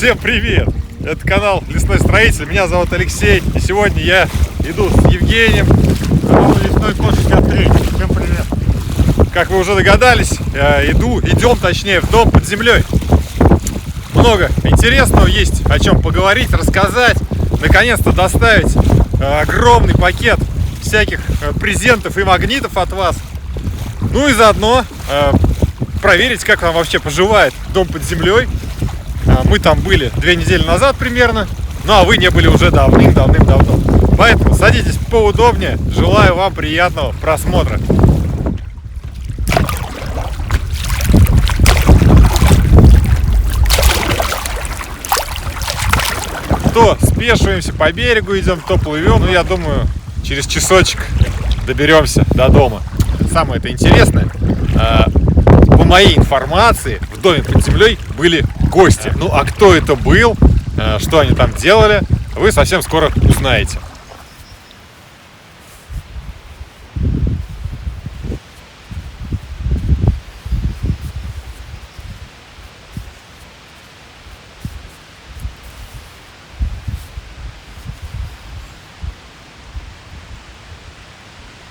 Всем привет! Это канал Лесной Строитель, меня зовут Алексей. И сегодня я иду с Евгением. Канал Лесной Кот 63. Всем привет! Как вы уже догадались, идем точнее в дом под землей. Много интересного есть, о чем поговорить, рассказать. Наконец-то доставить огромный пакет всяких презентов и магнитов от вас. Ну и заодно проверить, как там вообще поживает дом под землей. Мы там были 2 недели назад примерно, ну а вы не были уже давным-давно. Поэтому садитесь поудобнее. Желаю вам приятного просмотра. То спешиваемся по берегу, идем, то плывем. Ну, я думаю, через часочек доберемся до дома. Самое-то интересное, по моей информации, в доме под землей были гости. Ну, а кто это был, что они там делали, вы совсем скоро узнаете.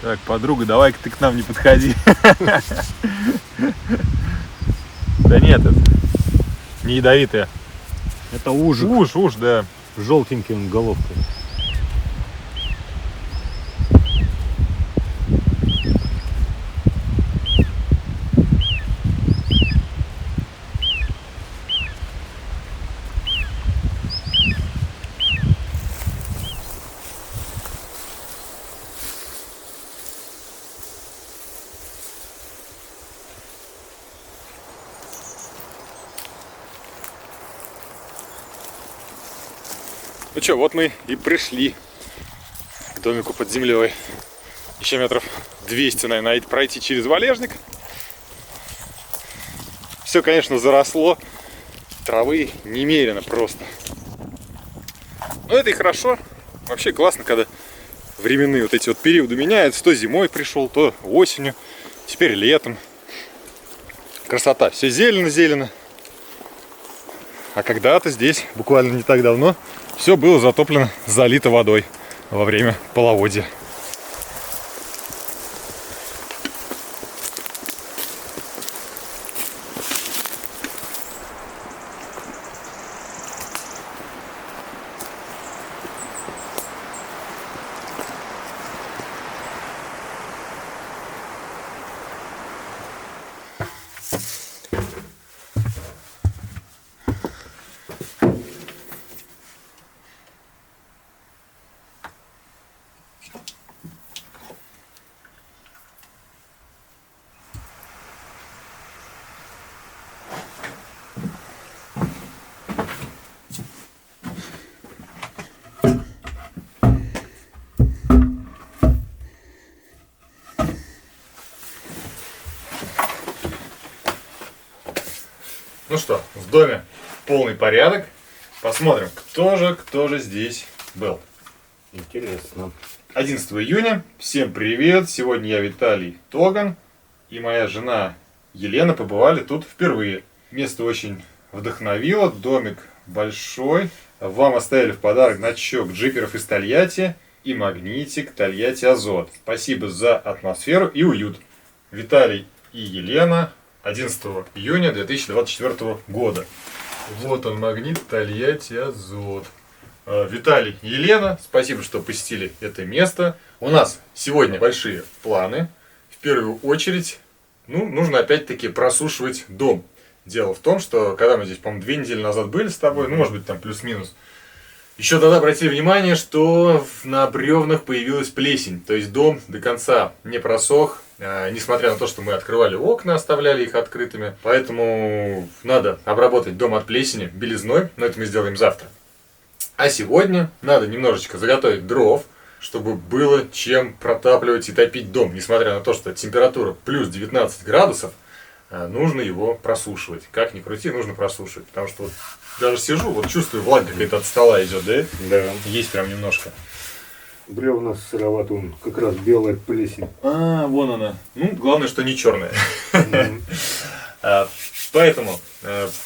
Так, подруга, давай-ка ты к нам не подходи. Да нет, это не ядовитая. Это ужик. Уж, да. С желтеньким головкой. Ну что, вот мы и пришли к домику под землей. Еще метров 200, наверное, пройти через валежник. Все, конечно, заросло. Травы немерено просто. Но это и хорошо. Вообще классно, когда временные вот эти вот периоды меняются. То зимой пришел, то осенью, теперь летом. Красота. Все зелено-зелено. А когда-то здесь, буквально не так давно, все было затоплено, залито водой во время половодья. Ну что, в доме полный порядок. Посмотрим, кто же здесь был. Интересно. 11 июня. Всем привет. Сегодня я, Виталий Тоган, и моя жена Елена побывали тут впервые. Место очень вдохновило. Домик большой. Вам оставили в подарок значок джиперов из Тольятти и магнитик Тольятти Азот. Спасибо за атмосферу и уют. Виталий и Елена. 11 июня 2024 года. Вот он, магнит Тольятти Азот. Виталий и Елена, спасибо, что посетили это место. У нас сегодня большие планы. В первую очередь, нужно опять-таки просушивать дом. Дело в том, что когда мы здесь, по-моему, 2 недели назад были с тобой, может быть там плюс-минус, еще тогда обратили внимание, что на бревнах появилась плесень. То есть дом до конца не просох. Несмотря на то, что мы открывали окна, оставляли их открытыми. Поэтому надо обработать дом от плесени белизной, но это мы сделаем завтра. А сегодня надо немножечко заготовить дров, чтобы было чем протапливать и топить дом. Несмотря на то, что температура плюс 19 градусов, нужно его просушивать. Как ни крути, нужно просушивать. Потому что вот даже сижу, вот чувствую, влага какая-то от стола идет, да? Да. Есть прям немножко. Бревна сыровато, он как раз белая плесень. Вон она. Главное, что не черная. Поэтому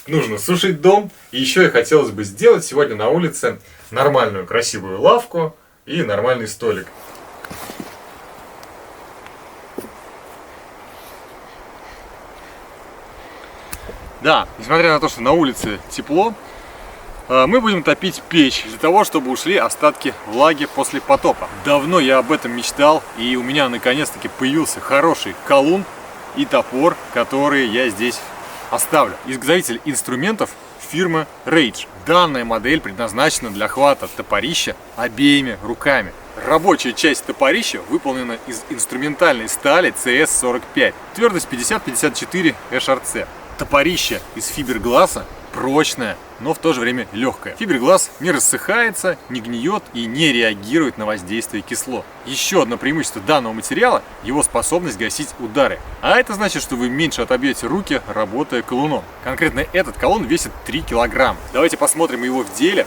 нужно сушить дом. И еще и хотелось бы сделать сегодня на улице нормальную красивую лавку и нормальный столик. Да, несмотря на то, что на улице тепло, мы будем топить печь для того, чтобы ушли остатки влаги после потопа. Давно я об этом мечтал, и у меня наконец-таки появился хороший колун и топор, которые я здесь оставлю. Изготовитель инструментов фирма Rage. Данная модель предназначена для хвата топорища обеими руками. Рабочая часть топорища выполнена из инструментальной стали CS45, твердость 50-54 HRC. Топорище из фибергласа прочное, но в то же время легкое. Фиберглас не рассыхается, не гниет и не реагирует на воздействие кислот. Еще одно преимущество данного материала – его способность гасить удары. А это значит, что вы меньше отобьете руки, работая колуном. Конкретно этот колун весит 3 килограмма. Давайте посмотрим его в деле.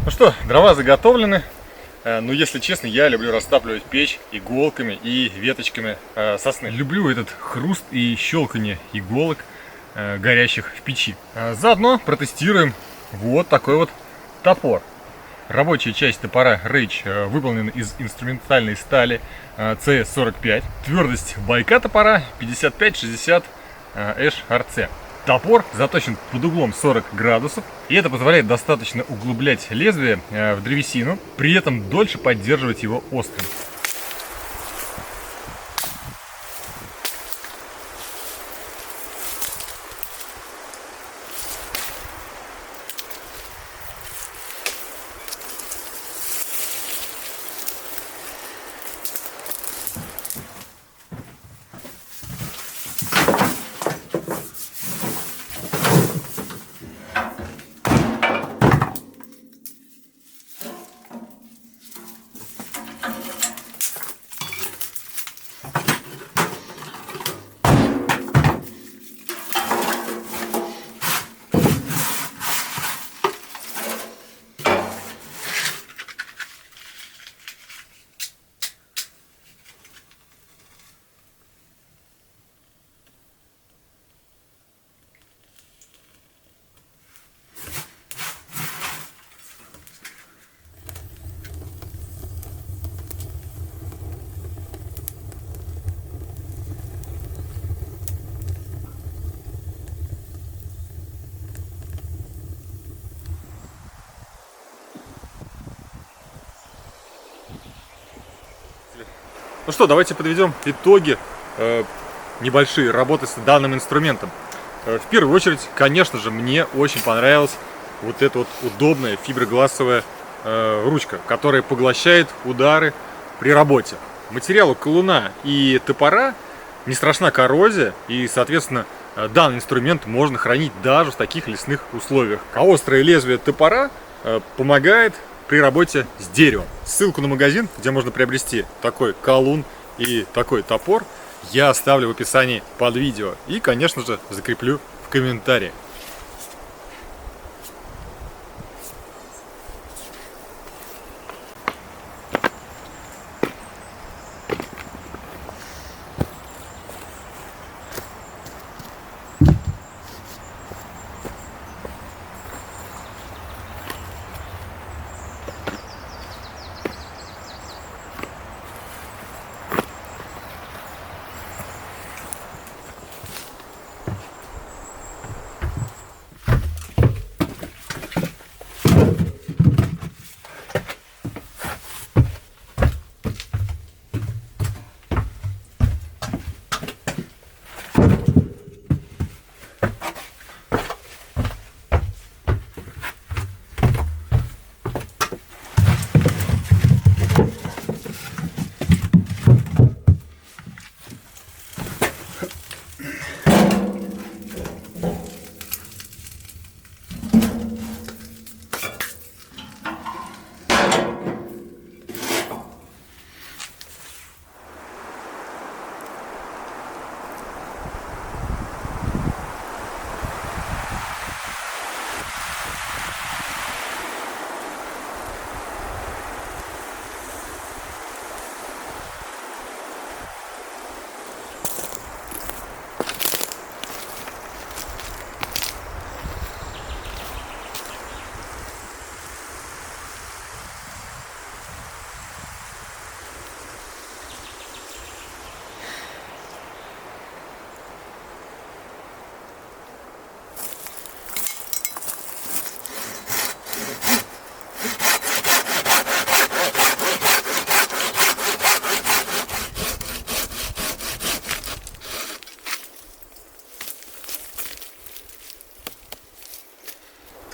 Ну что, дрова заготовлены, но если честно, я люблю растапливать печь иголками и веточками сосны. Люблю этот хруст и щелканье иголок, горящих в печи. Заодно протестируем вот такой вот топор. Рабочая часть топора Rage выполнена из инструментальной стали CS45. Твердость бойка топора 55-60 HRC. Топор заточен под углом 40 градусов, и это позволяет достаточно углублять лезвие в древесину, при этом дольше поддерживать его острым. Ну что, давайте подведем итоги небольшие работы с данным инструментом. В первую очередь, конечно же, мне очень понравилась вот эта вот удобная фибергласовая ручка, которая поглощает удары при работе. Материалу колуна и топора не страшна коррозия, и, соответственно, данный инструмент можно хранить даже в таких лесных условиях. А острое лезвие топора помогает при работе с деревом. Ссылку на магазин, где можно приобрести такой колун и такой топор, я оставлю в описании под видео и, конечно же, закреплю в комментариях.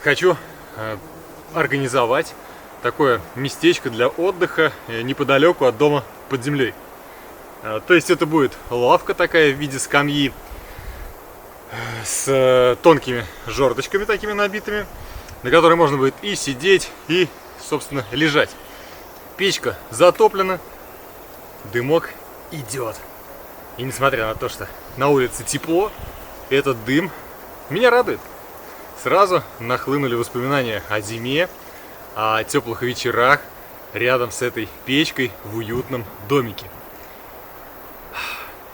хочу организовать такое местечко для отдыха неподалеку от дома под землей. То есть это будет лавка такая в виде скамьи с тонкими жердочками такими набитыми, на которой можно будет и сидеть, и, собственно, лежать. Печка затоплена, дымок идет. И несмотря на то, что на улице тепло, этот дым меня радует. Сразу нахлынули воспоминания о зиме, о теплых вечерах рядом с этой печкой в уютном домике.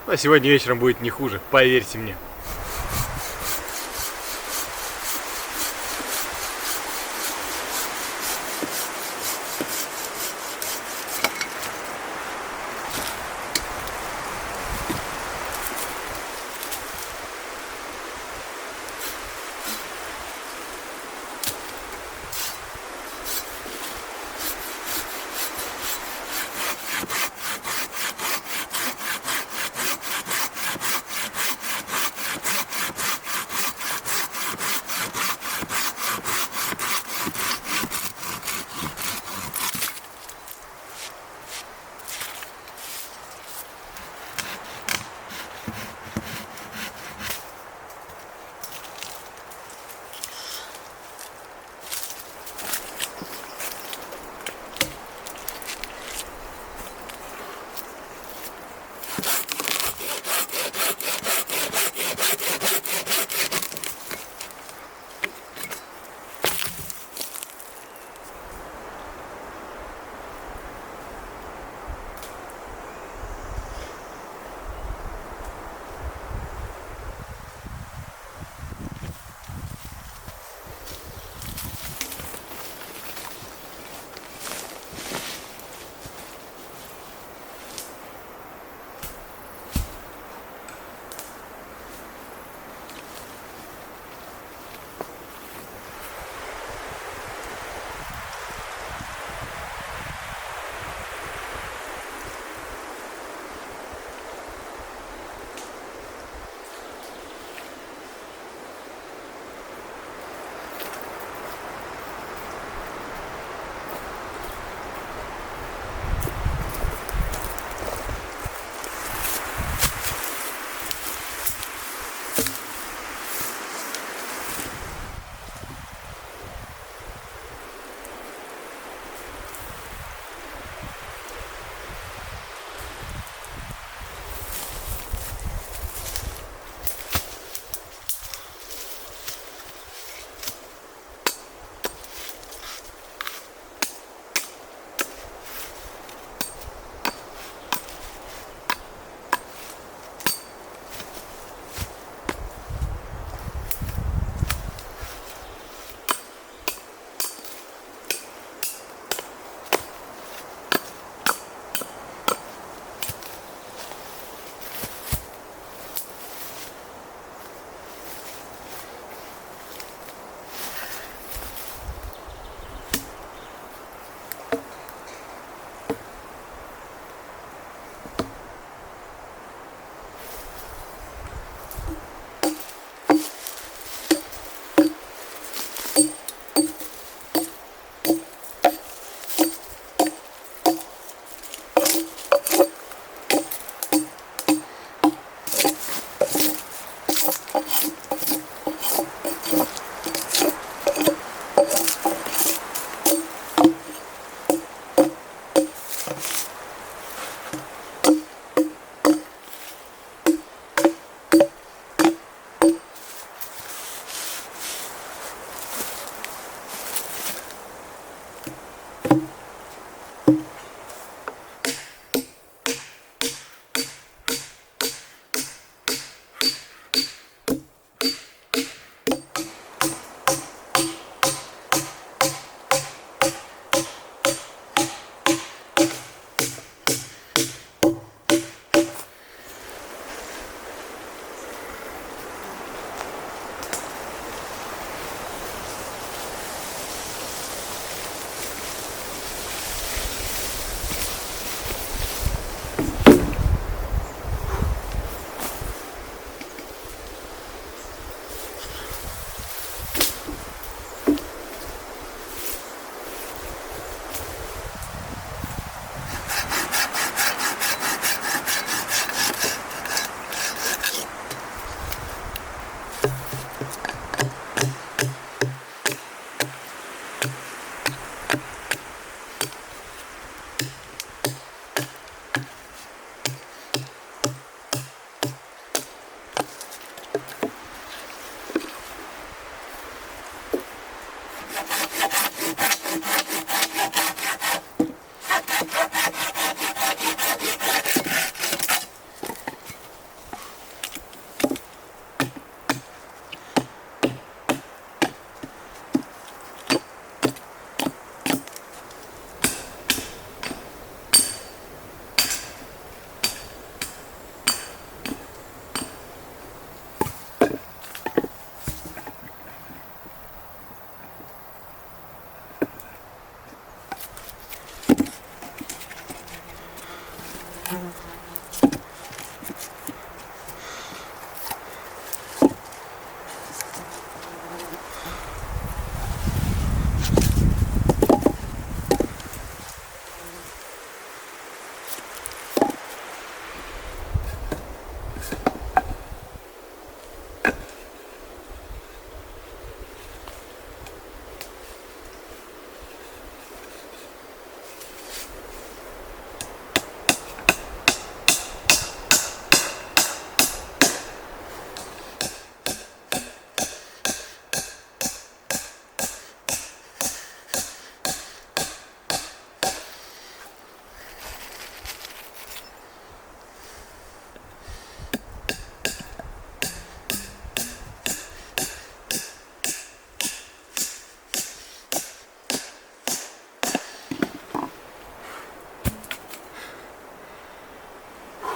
А сегодня вечером будет не хуже, поверьте мне.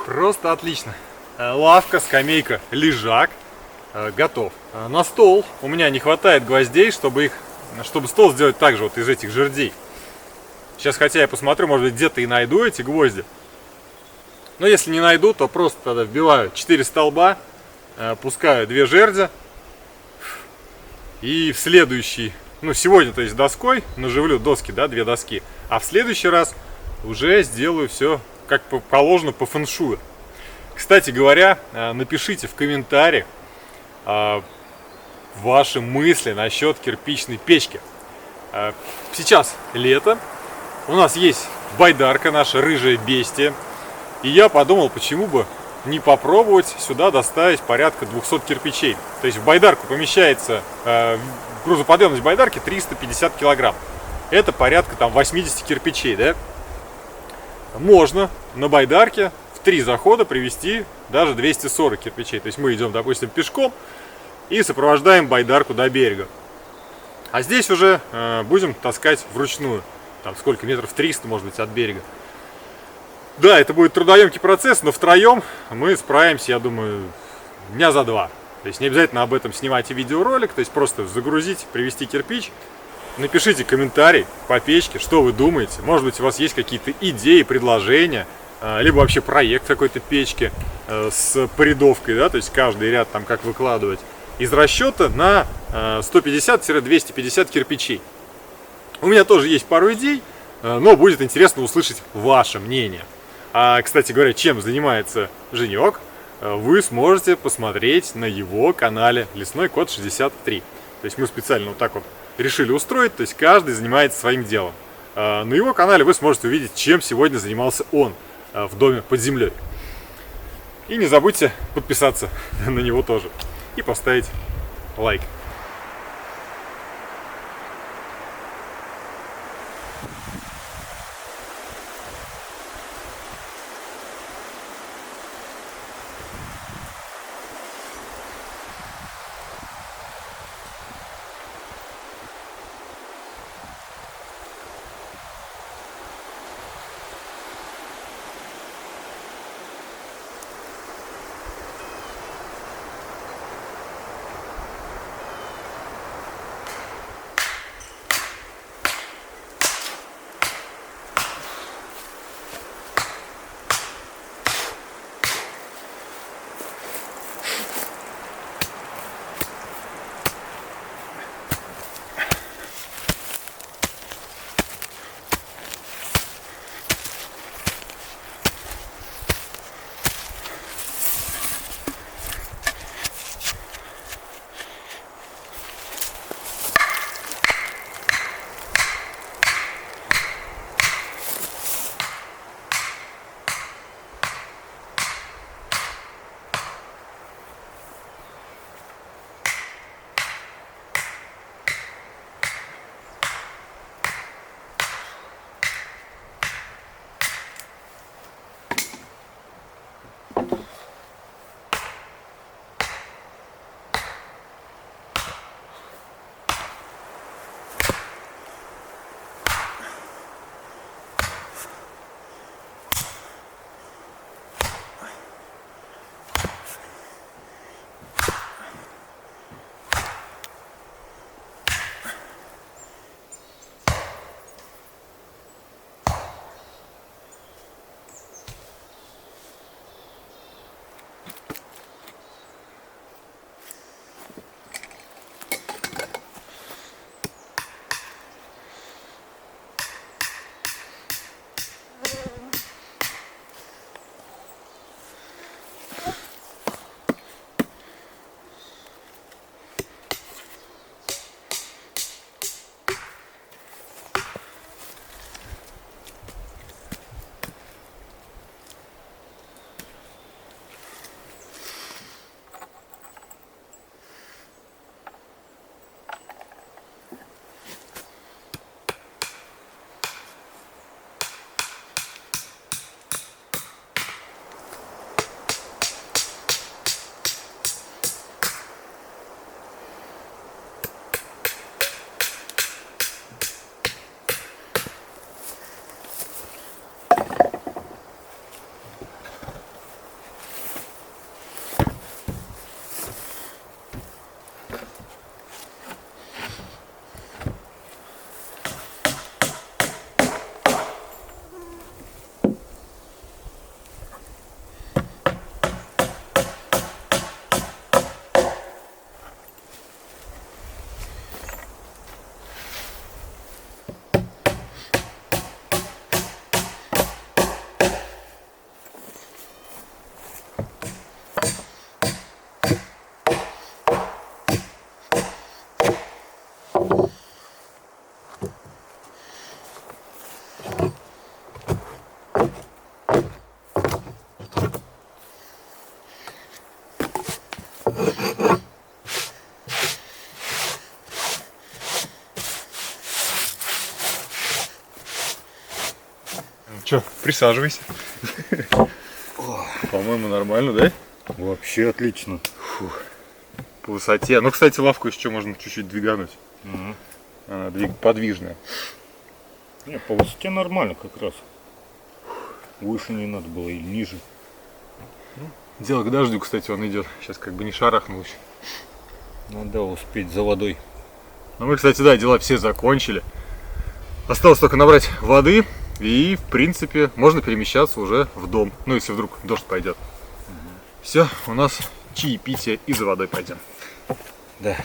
Просто отлично. Лавка, скамейка, лежак готов. На стол у меня не хватает гвоздей, чтобы стол сделать так же вот из этих жердей. Сейчас, хотя я посмотрю, может быть, где-то и найду эти гвозди. Но если не найду, то просто тогда вбиваю 4 столба, пускаю 2 жердя. И в следующий, сегодня, то есть доской, наживлю доски, да, 2 доски. А в следующий раз уже сделаю все как положено по фэншую. Кстати говоря, напишите в комментариях ваши мысли насчет кирпичной печки. Сейчас лето, у нас есть байдарка, наша рыжая бестия, и я подумал, почему бы не попробовать сюда доставить порядка 200 кирпичей. То есть в байдарку помещается, грузоподъемность байдарки 350 килограмм. Это порядка там 80 кирпичей, да? Можно на байдарке в 3 захода привезти даже 240 кирпичей. То есть мы идем, допустим, пешком и сопровождаем байдарку до берега. А здесь уже будем таскать вручную. Там сколько? Метров 300, может быть, от берега. Да, это будет трудоемкий процесс, но втроем мы справимся, я думаю, дня за 2. То есть не обязательно об этом снимать и видеоролик, то есть просто загрузить, привезти кирпич. Напишите комментарий по печке, что вы думаете. Может быть, у вас есть какие-то идеи, предложения, либо вообще проект какой-то печки с порядовкой, да, то есть каждый ряд там как выкладывать. Из расчета на 150-250 кирпичей. У меня тоже есть пару идей, но будет интересно услышать ваше мнение. А, кстати говоря, чем занимается Женек, вы сможете посмотреть на его канале Лесной Кот 63. То есть мы специально вот так вот решили устроить, то есть каждый занимается своим делом. На его канале вы сможете увидеть, чем сегодня занимался он в доме под землей. И не забудьте подписаться на него тоже и поставить лайк. Присаживайся. По-моему, нормально, да? Вообще отлично. По высоте. Ну, кстати, лавку еще можно чуть-чуть двигануть. Угу. Она подвижная. Не, по высоте нормально как раз. Выше не надо было или ниже. Дело к дождю, кстати, он идет. Сейчас как бы не шарахнул еще. Надо успеть за водой. Ну, мы, кстати, да, дела все закончили. Осталось только набрать воды. И, в принципе, можно перемещаться уже в дом. Ну, если вдруг дождь пойдет. Все, у нас чаепитие и за водой пойдем. Да.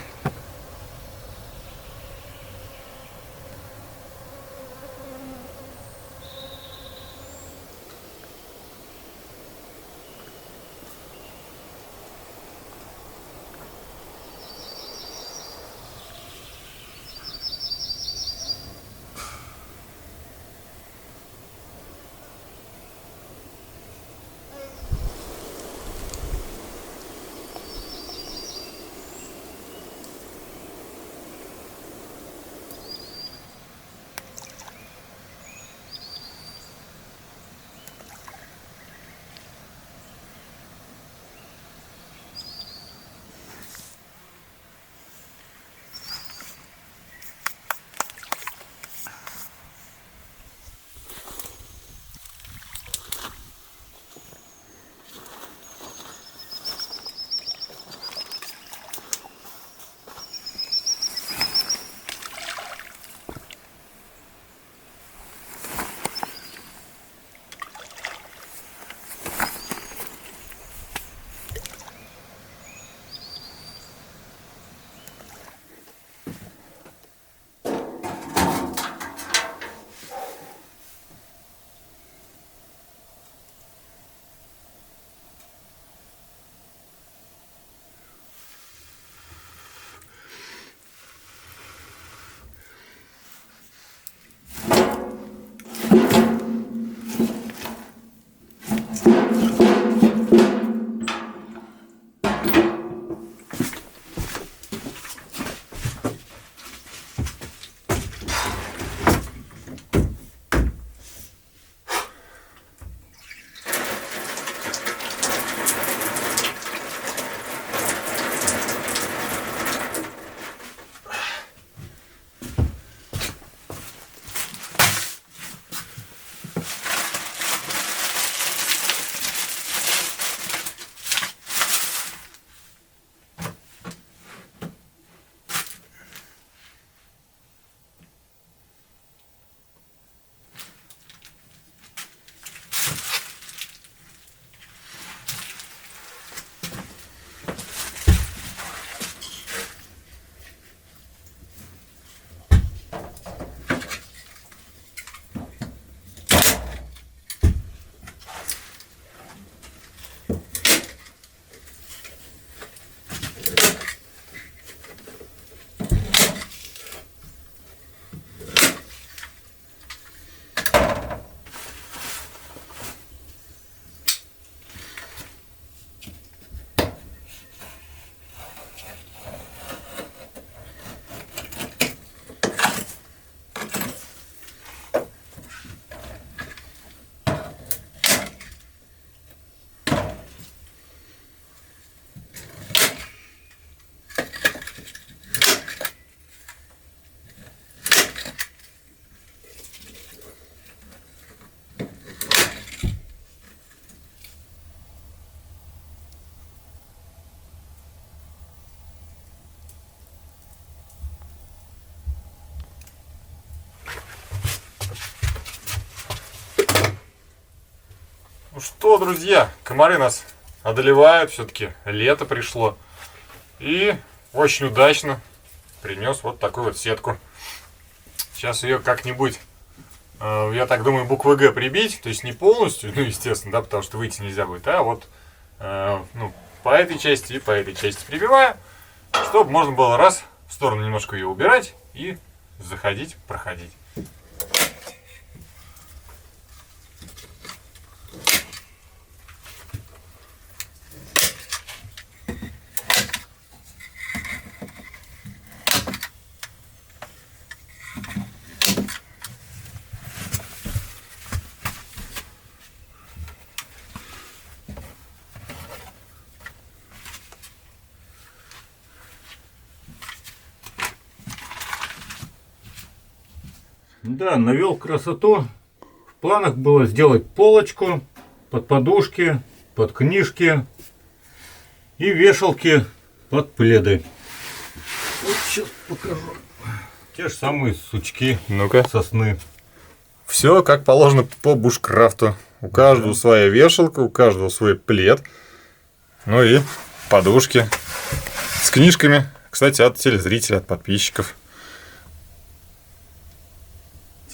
Ну что, друзья, комары нас одолевают, все-таки лето пришло. И очень удачно принес вот такую вот сетку. Сейчас ее как-нибудь, я так думаю, буквой Г прибить, то есть не полностью, ну естественно, да, потому что выйти нельзя будет, а вот ну, по этой части и по этой части прибиваю, чтобы можно было раз в сторону немножко ее убирать и заходить, проходить. Да, навел красоту. В планах было сделать полочку под подушки, под книжки и вешалки под пледы. Вот сейчас покажу. Те же самые сучки Ну-ка. сосны. Все как положено по бушкрафту. У каждого своя вешалка, у каждого свой плед. Ну и подушки с книжками. Кстати, от телезрителей, от подписчиков.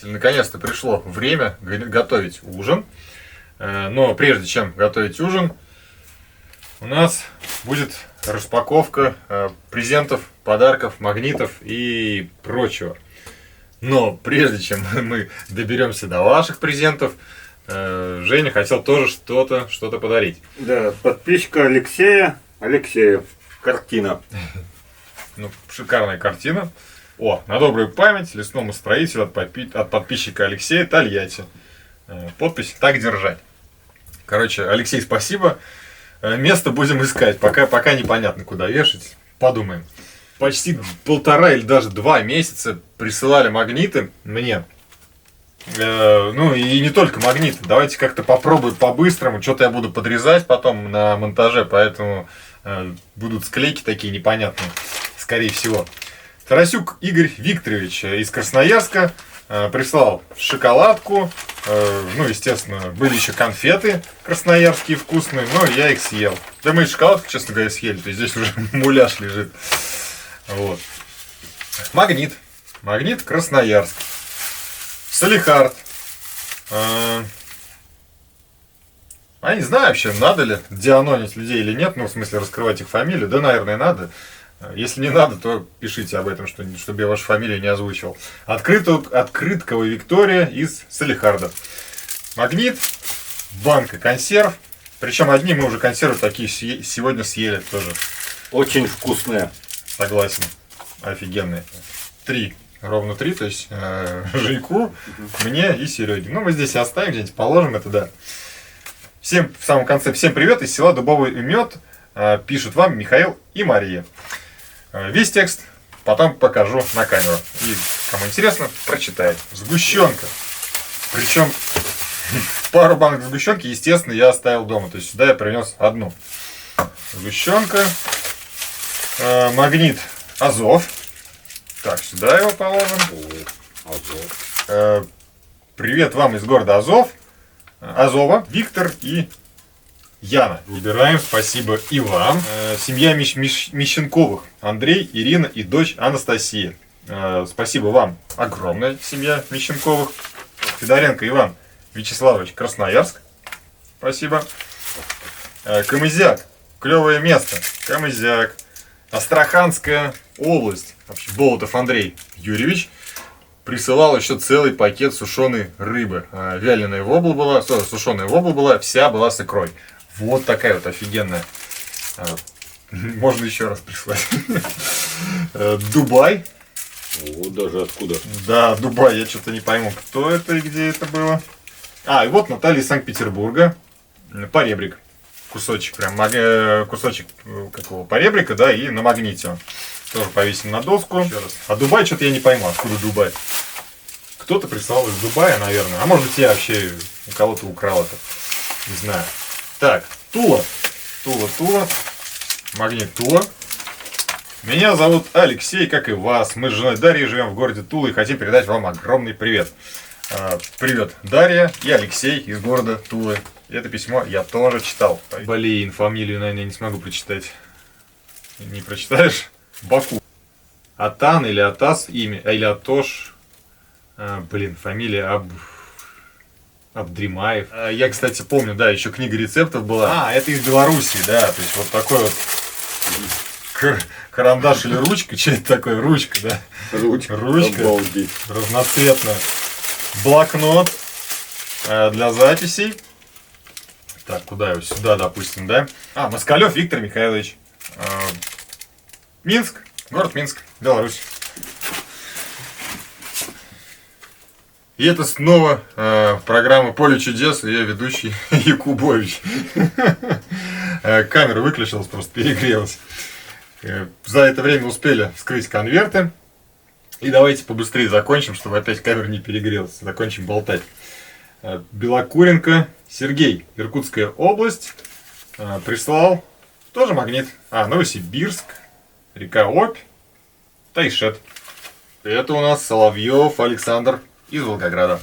Наконец-то пришло время готовить ужин. Но прежде чем готовить ужин, у нас будет распаковка презентов, подарков, магнитов и прочего. Но прежде чем мы доберемся до ваших презентов, Женя хотел тоже что-то подарить. Да, подписчика Алексею. Картина. Ну, шикарная картина. О, на добрую память лесному строителю от подписчика Алексея Тольятти. Подпись «Так держать». Короче, Алексей, спасибо. Место будем искать. Пока непонятно, куда вешать. Подумаем. Почти 1,5 или даже 2 месяца присылали магниты мне. Ну и не только магниты. Давайте как-то попробуем по-быстрому. Что-то я буду подрезать потом на монтаже, поэтому будут склейки такие непонятные, скорее всего. Тарасюк Игорь Викторович из Красноярска прислал шоколадку. Ну, естественно, были еще конфеты красноярские вкусные, но я их съел. Да мы и шоколадку, честно говоря, съели. То есть здесь уже муляж лежит. Вот. Магнит. Магнит Красноярск. Салихард. Я не знаю вообще, надо ли дианонить людей или нет. Ну, в смысле, раскрывать их фамилию. Да, наверное, надо. Если не надо, то пишите об этом, чтобы я вашу фамилию не озвучивал. Открыткова Виктория из Салихарда. Магнит, банка консерв. Причем одни мы уже консервы такие сегодня съели тоже. Очень вкусные. Согласен. Офигенные. 3. Ровно 3, то есть Женьку, мне и Сереге. Ну, мы здесь оставим, где-нибудь положим это, да. Всем в самом конце, всем привет из села Дубовый мед. Пишут вам Михаил и Мария. Весь текст потом покажу на камеру. И, кому интересно, прочитает. Сгущенка. Причем пару банок сгущенки, естественно, я оставил дома. То есть сюда я принес одну. Сгущенка. Магнит Азов. Так, сюда его положим. Азов. Привет вам из города Азов. Азова, Виктор и Яна. Выбираем, спасибо и вам. Семья Мищенковых. Андрей, Ирина и дочь Анастасия. Спасибо вам. Огромная семья Мищенковых. Федоренко Иван Вячеславович, Красноярск. Спасибо. Камызяк. Клевое место. Камызяк. Астраханская область. Вообще, Болотов Андрей Юрьевич. Присылал еще целый пакет сушеной рыбы. Вяленая вобла была, сушеная вобла была, вся была с икрой. Вот такая вот офигенная. Можно еще раз прислать. Дубай. О, даже откуда? Да, Дубай, я что-то не пойму, кто это и где это было. И вот Наталья из Санкт-Петербурга. Поребрик. Кусочек прям, кусочек какого поребрика, да, и на магните он. Тоже повесим на доску. А Дубай, что-то я не пойму, откуда Дубай. Кто-то прислал из Дубая, наверное. А может быть, я вообще у кого-то украл это. Не знаю. Так, Тула. Тула. Магнит Тула. Меня зовут Алексей, как и вас. Мы с женой Дарьей живем в городе Тула и хотим передать вам огромный привет. Привет, Дарья и Алексей из города Тулы. Это письмо я тоже читал. Блин, фамилию, наверное, не смогу прочитать. Не прочитаешь? Баку. Атан или Атас имя, или Атош. Фамилия Абдримаев. Я, кстати, помню, да, еще книга рецептов была. Это из Белоруссии, да. То есть вот такой вот карандаш или ручка. Что это такое? Ручка, да? Ручка. Обалдеть. Разноцветная. Блокнот для записей. Так, куда его? Сюда, допустим, да? Москалев Виктор Михайлович. Минск. Город Минск. Беларусь. И это снова программа «Поле чудес», и я ведущий Якубович. Камера выключилась, просто перегрелась. За это время успели вскрыть конверты. И давайте побыстрее закончим, чтобы опять камера не перегрелась. Закончим болтать. Белокуренко Сергей, Иркутская область, прислал тоже магнит. Новосибирск, река Обь, Тайшет. Это у нас Соловьев Александр из Волгограда.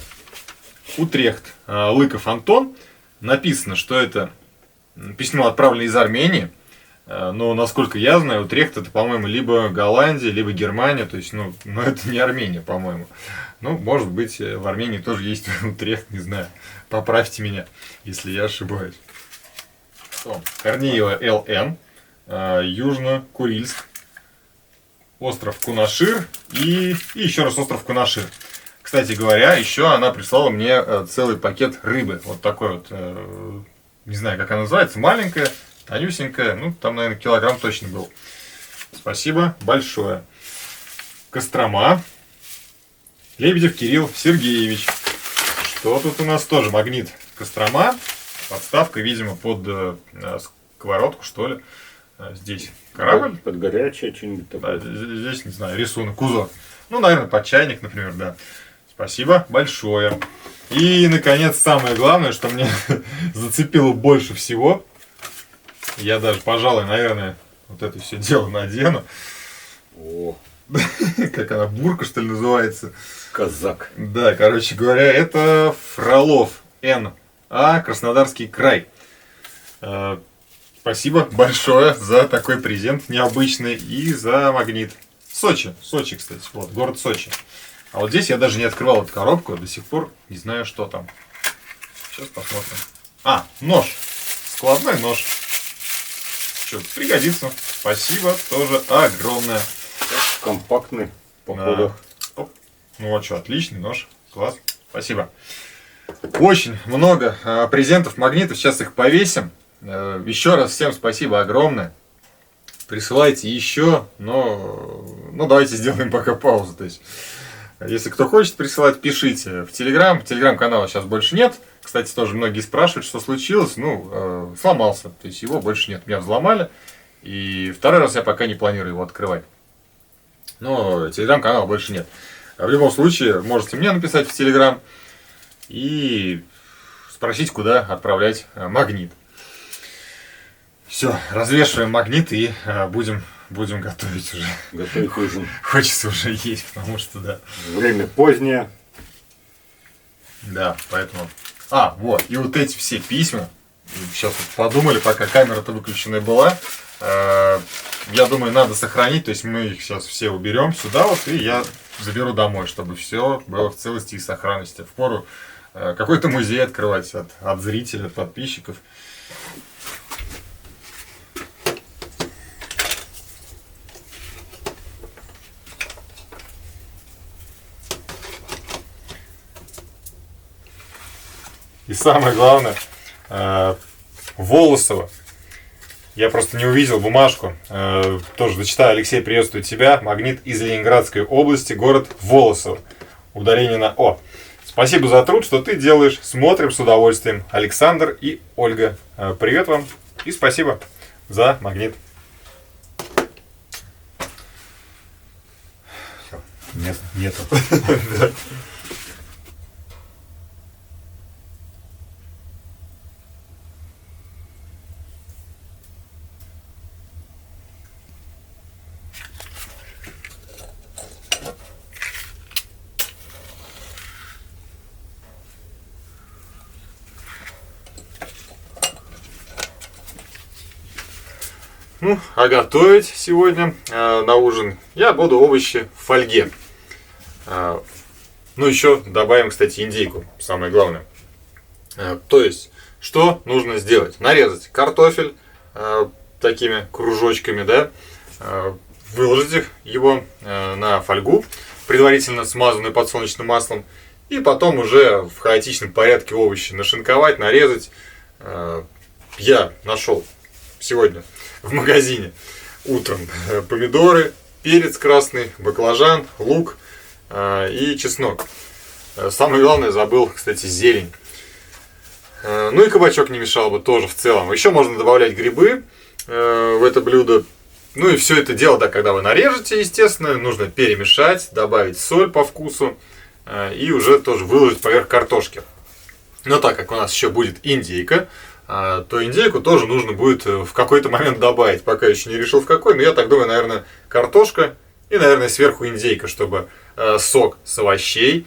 Утрехт, Лыков Антон. Написано, что это письмо отправлено из Армении. Но, насколько я знаю, Утрехт это, по-моему, либо Голландия, либо Германия. То есть, но это не Армения, по-моему. Ну, может быть, в Армении тоже есть Утрехт, не знаю. Поправьте меня, если я ошибаюсь. Корнеева ЛН, Южно-Курильск, остров Кунашир и еще раз остров Кунашир. Кстати говоря, еще она прислала мне целый пакет рыбы. Вот такой вот, не знаю, как она называется, маленькая, тонюсенькая. Ну, там, наверное, килограмм точно был. Спасибо большое. Кострома. Лебедев Кирилл Сергеевич. Что тут у нас тоже? Магнит Кострома. Подставка, видимо, под сковородку, что ли. Здесь корабль. Под горячее что-нибудь такое. Да, здесь, не знаю, рисунок, узор. Ну, наверное, под чайник, например, да. Спасибо большое. И, наконец, самое главное, что мне зацепило больше всего. Я даже, пожалуй, наверное, вот это все дело надену. О, как она, бурка, что ли, называется? казак. Да, короче говоря, это Фролов Н.А. Краснодарский край. Спасибо большое за такой презент необычный и за магнит. Сочи, кстати, вот, город Сочи. А вот здесь я даже не открывал эту коробку, до сих пор не знаю, что там. Сейчас посмотрим. Нож. Складной нож. Что, пригодится. Спасибо тоже огромное. Компактный, походу. Ну а что, отличный нож. Класс. Спасибо. Очень много презентов, магнитов. Сейчас их повесим. Еще раз всем спасибо огромное. Присылайте еще, но давайте сделаем пока паузу. То есть, если кто хочет присылать, пишите в Телеграм. Телеграм-канала сейчас больше нет. Кстати, тоже многие спрашивают, что случилось. Сломался. То есть его больше нет. Меня взломали. И второй раз я пока не планирую его открывать. Но Телеграм-канала больше нет. В любом случае, можете мне написать в Телеграм и спросить, куда отправлять магнит. Все, развешиваем магнит и будем готовить уже. Готовить ужин. Хочется уже есть, потому что да. Время позднее. Да, поэтому... вот, и вот эти все письма, сейчас вот подумали, пока камера-то выключенная была, я думаю, надо сохранить, то есть мы их сейчас все уберем сюда вот, и я заберу домой, чтобы все было в целости и сохранности. Впору какой-то музей открывать от зрителей, от подписчиков. И самое главное, Волосово. Я просто не увидел бумажку. Тоже зачитаю. Алексей, приветствую тебя. Магнит из Ленинградской области, город Волосово. Ударение на О. Спасибо за труд, что ты делаешь. Смотрим с удовольствием. Александр и Ольга. Привет вам и спасибо за магнит. Нету. А готовить сегодня на ужин я буду овощи в фольге. Еще добавим, кстати, индейку, самое главное. То есть, что нужно сделать? Нарезать картофель такими кружочками, да, выложить его на фольгу, предварительно смазанную подсолнечным маслом, и потом уже в хаотичном порядке овощи нашинковать, нарезать. Я нашел сегодня в магазине утром помидоры, перец красный, баклажан, лук и чеснок. Самое главное, забыл, кстати, зелень. И кабачок не мешал бы тоже в целом. Еще можно добавлять грибы в это блюдо. Ну и все это дело, да, когда вы нарежете, естественно, нужно перемешать, добавить соль по вкусу и уже тоже выложить поверх картошки. Но так как у нас еще будет индейка, то индейку тоже нужно будет в какой-то момент добавить. Пока еще не решил в какой, но я так думаю, наверное, картошка и, наверное, сверху индейка, чтобы сок с овощей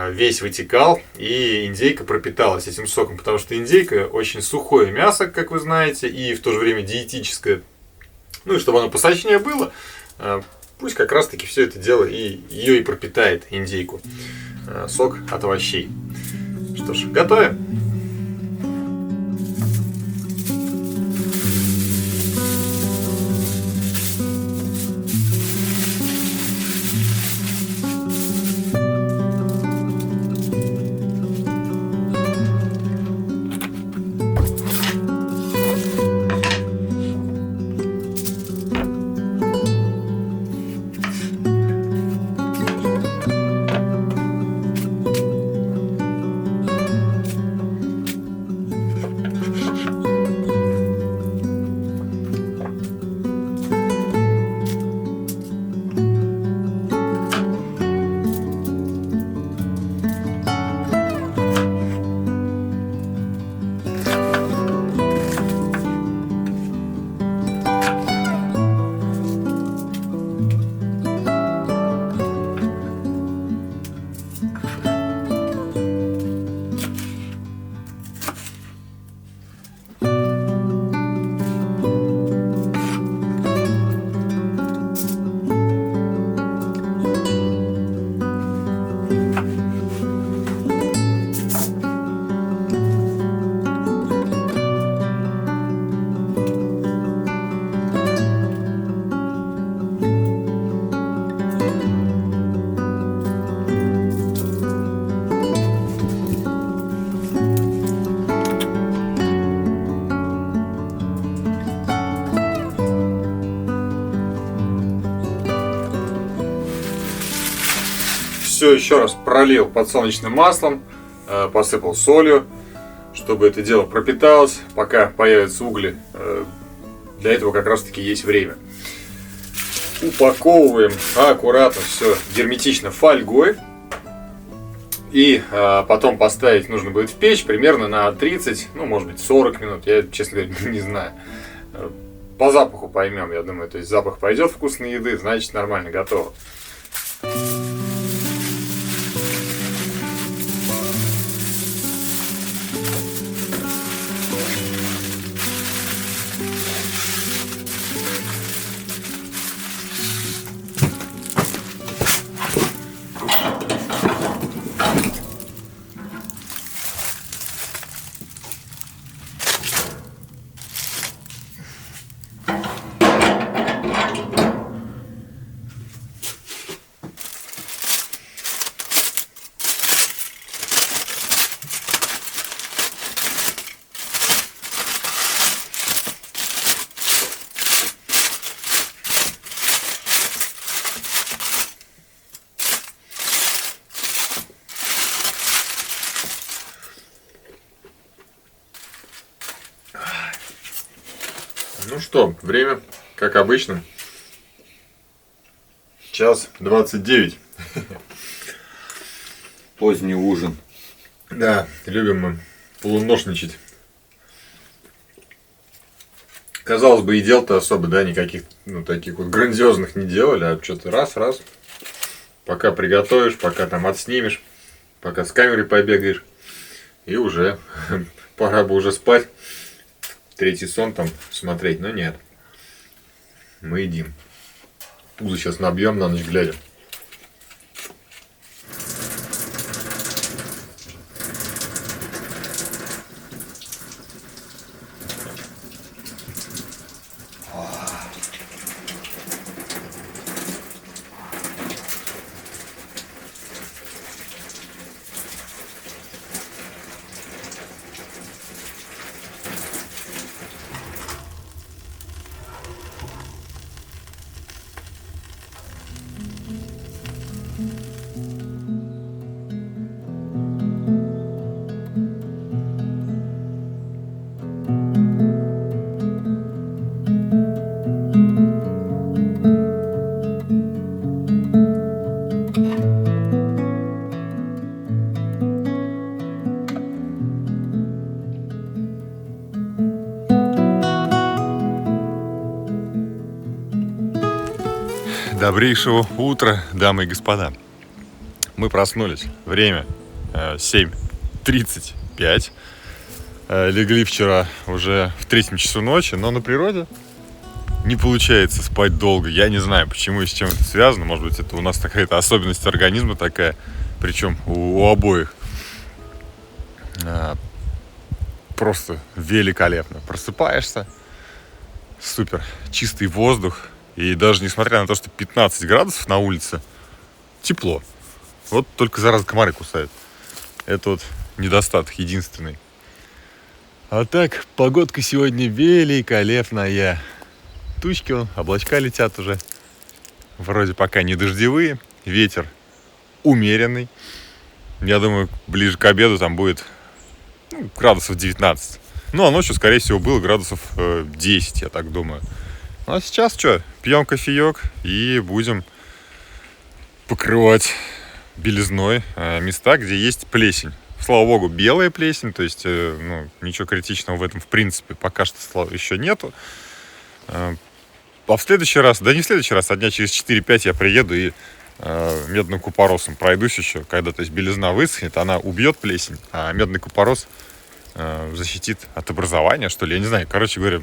весь вытекал и индейка пропиталась этим соком. Потому что индейка очень сухое мясо, как вы знаете, и в то же время диетическое. Ну и чтобы оно посочнее было, пусть как раз таки все это дело и ее и пропитает индейку. Сок от овощей. Что ж, готовим. Все еще раз пролил подсолнечным маслом, посыпал солью, чтобы это дело пропиталось, пока появятся угли. Для этого как раз таки есть время. Упаковываем аккуратно все герметично фольгой. И потом поставить нужно будет в печь примерно на 30, ну может быть 40 минут, я честно говоря не знаю. По запаху поймем, я думаю, то есть запах пойдет вкусной еды, значит нормально готово. Ну что, время, как обычно, 1:29. Поздний ужин. Да, любим мы полуношничать. Казалось бы, и дел-то особо, да, никаких, ну, таких вот грандиозных не делали, а что-то раз, пока приготовишь, пока там отснимешь, пока с камерой побегаешь, и уже пора бы уже спать. Третий сон там смотреть, но нет. Мы едим. Пузо сейчас набьем на ночь глядя. Добрейшего утра, дамы и господа. Мы проснулись. Время 7:35. Легли вчера уже в 3 часу ночи, но на природе не получается спать долго. Я не знаю, почему и с чем это связано. Может быть, это у нас какая-то особенность организма такая, причем у обоих. Просто великолепно. Просыпаешься, супер, чистый воздух. И даже несмотря на то, что 15 градусов на улице, тепло. Вот только зараза комары кусают. Это вот недостаток единственный. А так, погодка сегодня великолепная. Тучки, облачка летят уже. Вроде пока не дождевые. Ветер умеренный. Я думаю, ближе к обеду там будет градусов 19. Ну, а ночью, скорее всего, было градусов 10, я так думаю. Ну, а сейчас что? Пьем кофеек и будем покрывать белизной места, где есть плесень. Слава богу, белая плесень, то есть ничего критичного в этом в принципе пока что еще нету. А в следующий раз, да не в следующий раз, а дня через 4-5 я приеду и медным купоросом пройдусь еще, когда то есть белизна высохнет, она убьет плесень, а медный купорос защитит от образования, что ли, я не знаю. Короче говоря,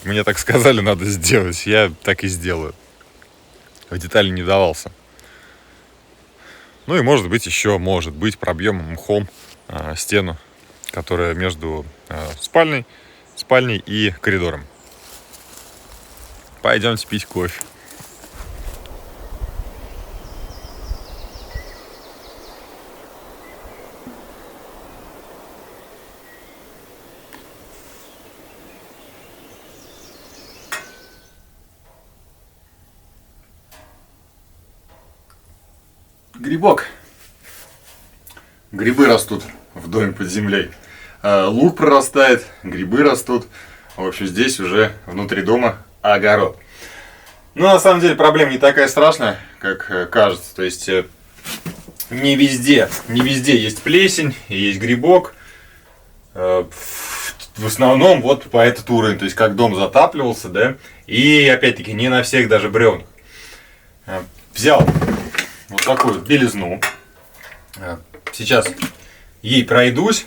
мне так сказали, надо сделать, я так и сделаю. В детали не давался. Ну и может быть пробьем мхом стену, которая между спальней и коридором. Пойдемте пить кофе. Грибок. Грибы растут в доме под землей. Лук прорастает, грибы растут. В общем, здесь уже внутри дома огород. Но на самом деле проблема не такая страшная, как кажется. То есть не везде есть плесень, есть грибок. В основном вот по этот уровень, то есть как дом затапливался, да. И опять-таки не на всех даже бревнах. Взял вот такую белизну. Сейчас ей пройдусь.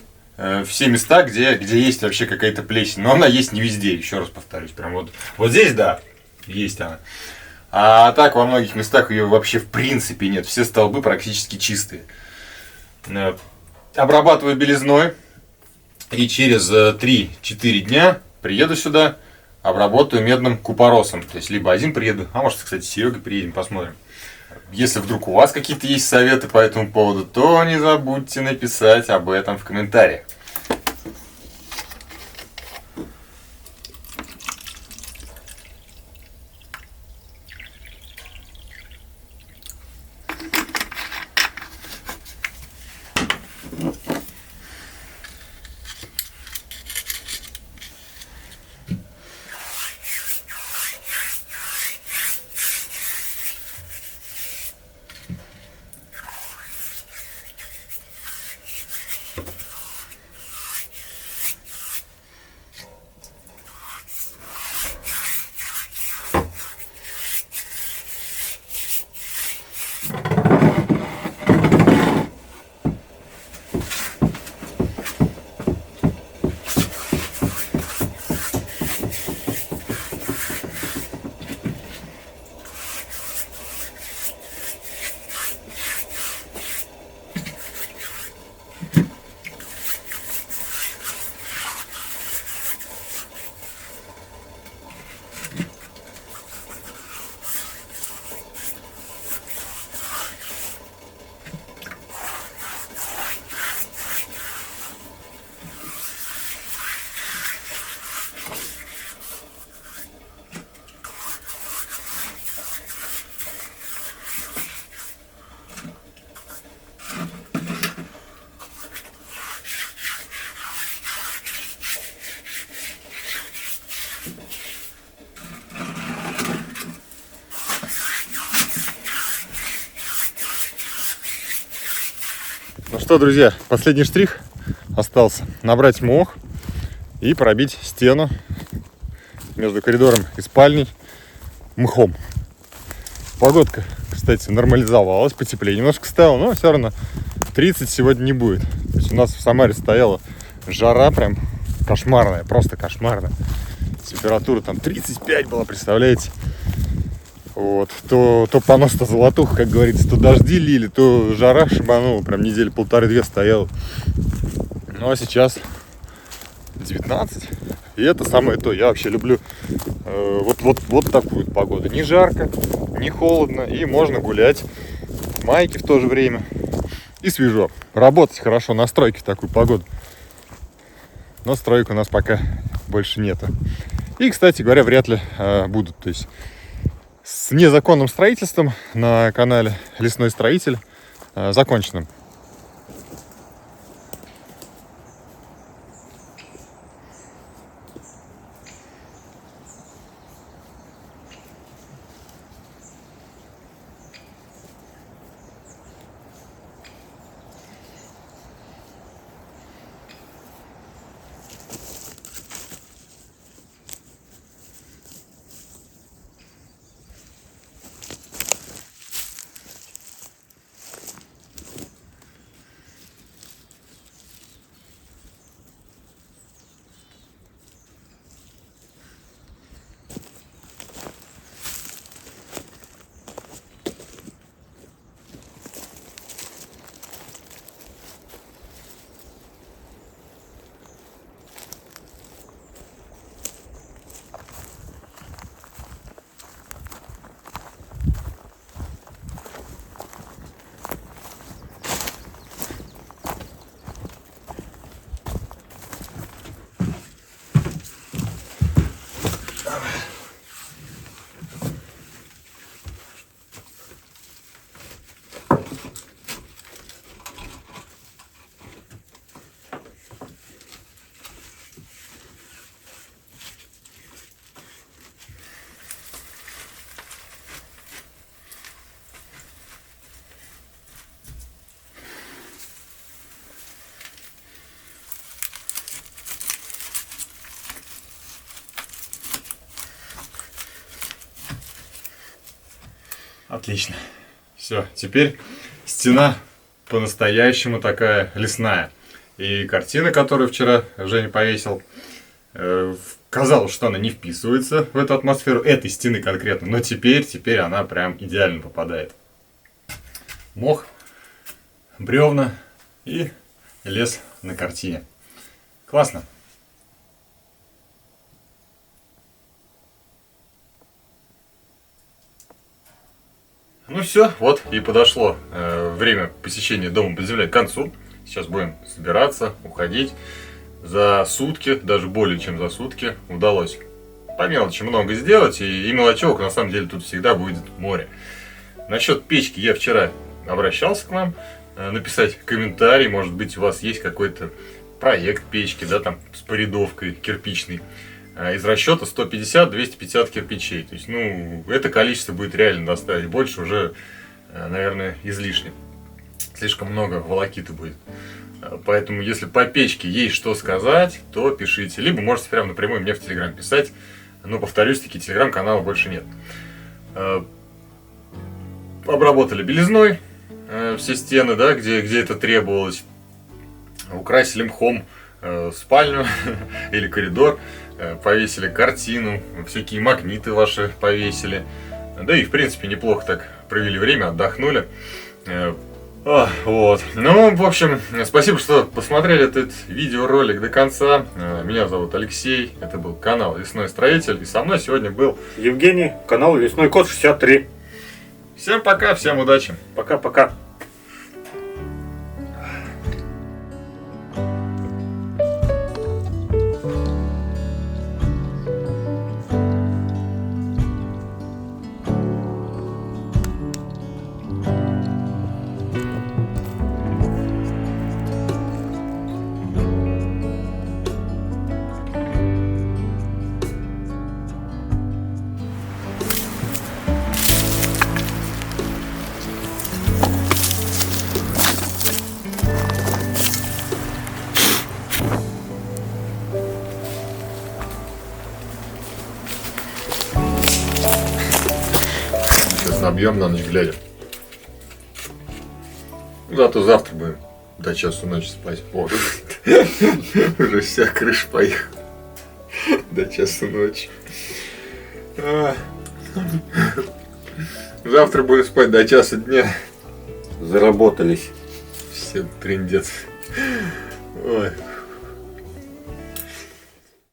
Все места, где есть вообще какая-то плесень. Но она есть не везде, еще раз повторюсь. Прям вот здесь, да, есть она. А так во многих местах ее вообще в принципе нет. Все столбы практически чистые. Обрабатываю белизной. И через 3-4 дня приеду сюда, обработаю медным купоросом. То есть либо один приеду, а может, кстати, с Серегой приедем, посмотрим. Если вдруг у вас какие-то есть советы по этому поводу, то не забудьте написать об этом в комментариях. Ну что, друзья, последний штрих остался. Набрать мох и пробить стену между коридором и спальней мхом. Погодка, кстати, нормализовалась, потеплее немножко стало, но все равно 30 сегодня не будет. То есть у нас в Самаре стояла жара прям кошмарная, просто кошмарная. Температура там 35 была, представляете? Вот. То понос, то золотуха, как говорится, то дожди лили, то жара шибанула, прям недели полторы-две стояла. Ну а сейчас 19. И это самое то. Я вообще люблю вот такую погоду. Не жарко, не холодно, и можно гулять в майке в то же время. И свежо. Работать хорошо на стройке в такую погоду. Но строек у нас пока больше нету. И, кстати говоря, вряд ли будут. То есть с незаконным строительством на канале Лесной Строитель закончено. Отлично. Все, теперь стена по-настоящему такая лесная. И картина, которую вчера Женя повесил, казалось, что она не вписывается в эту атмосферу этой стены конкретно, но теперь она прям идеально попадает. Мох, бревна и лес на картине. Классно. Ну все, вот и подошло время посещения дома под землей к концу. Сейчас будем собираться, уходить. За сутки, даже более чем за сутки, удалось по мелочи много сделать. И мелочевок на самом деле тут всегда будет море. Насчет печки я вчера обращался к вам. Написать комментарий, может быть у вас есть какой-то проект печки, да, там с порядовкой кирпичной. Из расчета 150-250 кирпичей. То есть, ну, это количество будет реально доставить. Больше уже, наверное, излишне. Слишком много волокиты будет. Поэтому, если по печке есть что сказать, то пишите. Либо можете прямо напрямую мне в Телеграм писать. Но, повторюсь, таки Телеграм-канала больше нет. Обработали белизной все стены, да, где это требовалось. Украсили мхом спальню или коридор. Повесили картину, всякие магниты ваши повесили. Да и в принципе неплохо так провели время, отдохнули. Вот. Ну, в общем, спасибо, что посмотрели этот видеоролик до конца. Меня зовут Алексей, это был канал Лесной Строитель. И со мной сегодня был Евгений, канал Лесной Кот 63. Всем пока, всем удачи. Пока-пока. Набьем на ночь глядя. Зато завтра будем до часу ночи спать. О, уже вся крыша поехала. До часу ночи. Завтра будем спать до часа дня. Заработались. Все трындец. Ой.